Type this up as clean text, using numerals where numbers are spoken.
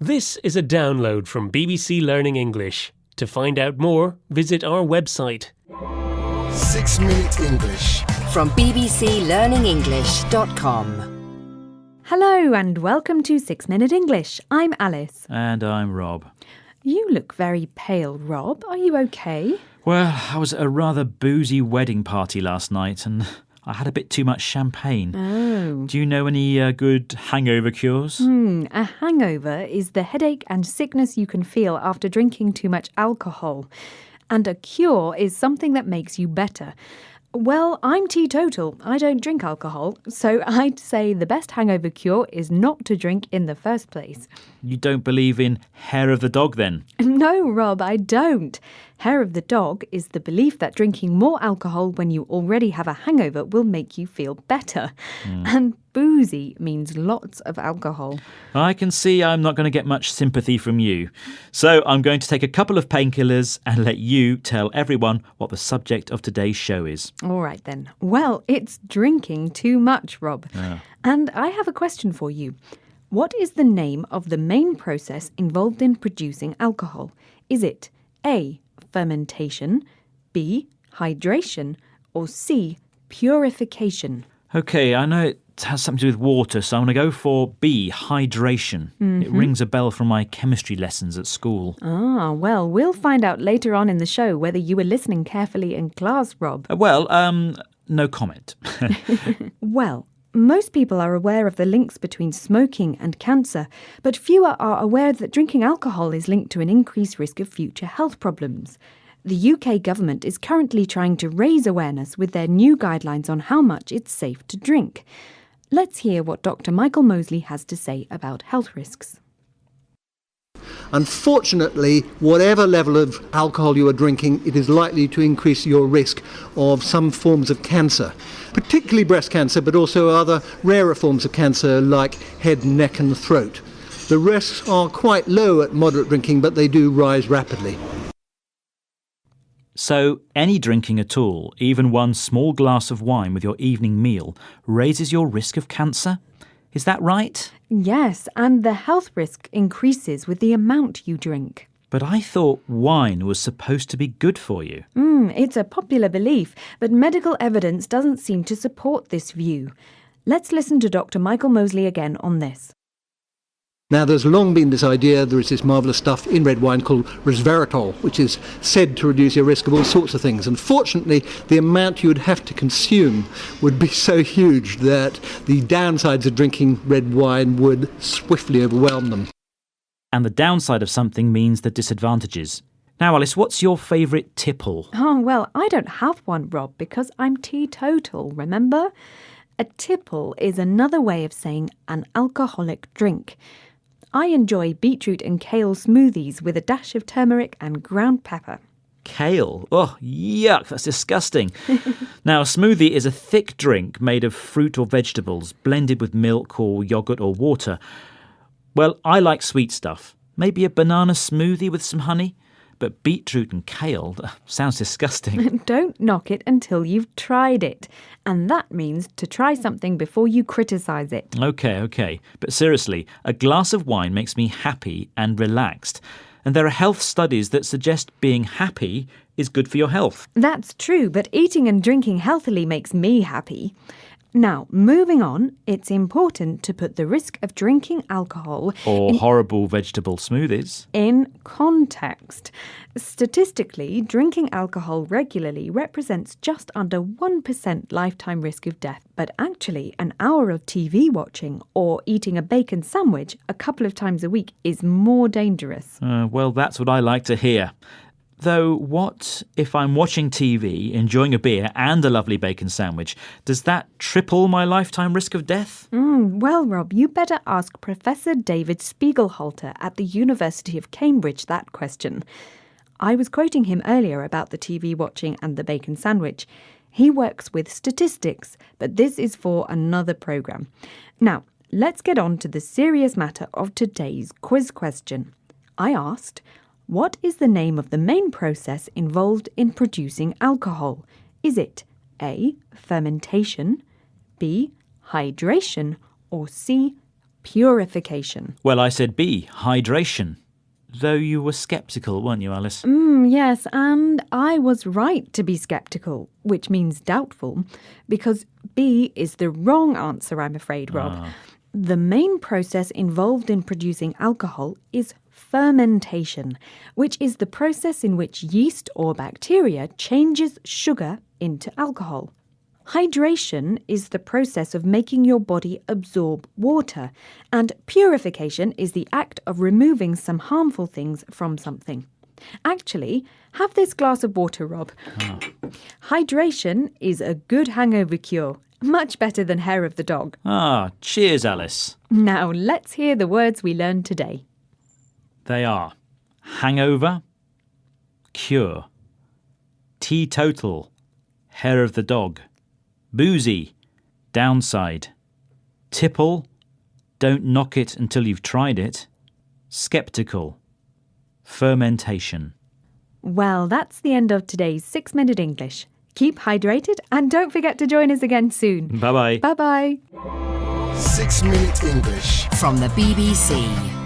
This is a download from BBC Learning English. To find out more, visit our website. 6 Minute English. From bbclearningenglish.com. Hello and welcome to 6 Minute English. I'm Alice. And I'm Rob. You look very pale, Rob. Are you okay? Well, I was at a rather boozy wedding party last night and I had a bit too much champagne. Oh. Do you know any good hangover cures? A hangover is the headache and sickness you can feel after drinking too much alcohol. And a cure is something that makes you better. Well, I'm teetotal. I don't drink alcohol, so I'd say the best hangover cure is not to drink in the first place. You don't believe in hair of the dog then? No, Rob, I don't. Hair of the dog is the belief that drinking more alcohol when you already have a hangover will make you feel better. And boozy means lots of alcohol. I can see I'm not going to get much sympathy from you. So I'm going to take a couple of painkillers and let you tell everyone what the subject of today's show is. All right then. Well, it's drinking too much, Rob. And I have a question for you. What is the name of the main process involved in producing alcohol? Is it A, fermentation, B, hydration, or C, purification? OK, I know it has something to do with water, so I'm going to go for B, hydration. It rings a bell from my chemistry lessons at school. Ah, well, we'll find out later on in the show whether you were listening carefully in class, Rob. No comment. Well, most people are aware of the links between smoking and cancer, but fewer are aware that drinking alcohol is linked to an increased risk of future health problems. The UK government is currently trying to raise awareness with their new guidelines on how much it's safe to drink. Let's hear what Dr. Michael Mosley has to say about health risks. Unfortunately, whatever level of alcohol you are drinking, it is likely to increase your risk of some forms of cancer, particularly breast cancer, but also other rarer forms of cancer like head, neck and throat. The risks are quite low at moderate drinking, but they do rise rapidly. So any drinking at all, even one small glass of wine with your evening meal, raises your risk of cancer? Is that right? Yes, and the health risk increases with the amount you drink. But I thought wine was supposed to be good for you. It's a popular belief, but medical evidence doesn't seem to support this view. Let's listen to Dr. Michael Mosley again on this. Now, there's long been this idea, there is this marvellous stuff in red wine called resveratrol, which is said to reduce your risk of all sorts of things. Unfortunately, the amount you would have to consume would be so huge that the downsides of drinking red wine would swiftly overwhelm them. And the downside of something means the disadvantages. Now, Alice, what's your favourite tipple? Oh, well, I don't have one, Rob, because I'm teetotal, remember? A tipple is another way of saying an alcoholic drink. I enjoy beetroot and kale smoothies with a dash of turmeric and ground pepper. Kale? Oh, yuck, that's disgusting. Now, a smoothie is a thick drink made of fruit or vegetables, blended with milk or yoghurt or water. Well, I like sweet stuff. Maybe a banana smoothie with some honey? But beetroot and kale, sounds disgusting. Don't knock it until you've tried it. And that means to try something before you criticise it. OK. But seriously, a glass of wine makes me happy and relaxed. And there are health studies that suggest being happy is good for your health. That's true, but eating and drinking healthily makes me happy. Now, moving on, it's important to put the risk of drinking alcohol or horrible vegetable smoothies in context. Statistically, drinking alcohol regularly represents just under 1% lifetime risk of death. But actually, an hour of TV watching or eating a bacon sandwich a couple of times a week is more dangerous. Well, that's what I like to hear. Though, what if I'm watching TV, enjoying a beer and a lovely bacon sandwich? Does that triple my lifetime risk of death? Well, Rob, you better ask Professor David Spiegelhalter at the University of Cambridge that question. I was quoting him earlier about the TV watching and the bacon sandwich. He works with statistics, but this is for another programme. Now, let's get on to the serious matter of today's quiz question. I asked, what is the name of the main process involved in producing alcohol? Is it A, fermentation, B, hydration, or C, purification. Well, I said B, hydration. Though you were sceptical, weren't you, Alice? Yes, and I was right to be sceptical, which means doubtful, because B is the wrong answer, I'm afraid, Rob. The main process involved in producing alcohol is fermentation, which is the process in which yeast or bacteria changes sugar into alcohol. Hydration is the process of making your body absorb water, and purification is the act of removing some harmful things from something. Actually, have this glass of water, Rob. Hydration is a good hangover cure, much better than hair of the dog. Cheers, Alice. Now let's hear the words we learned today. They are hangover, cure, teetotal, hair of the dog, boozy, downside, tipple, don't knock it until you've tried it, sceptical, fermentation. Well, that's the end of today's 6 Minute English. Keep hydrated and don't forget to join us again soon. Bye-bye. Bye-bye. 6 Minute English. From the BBC.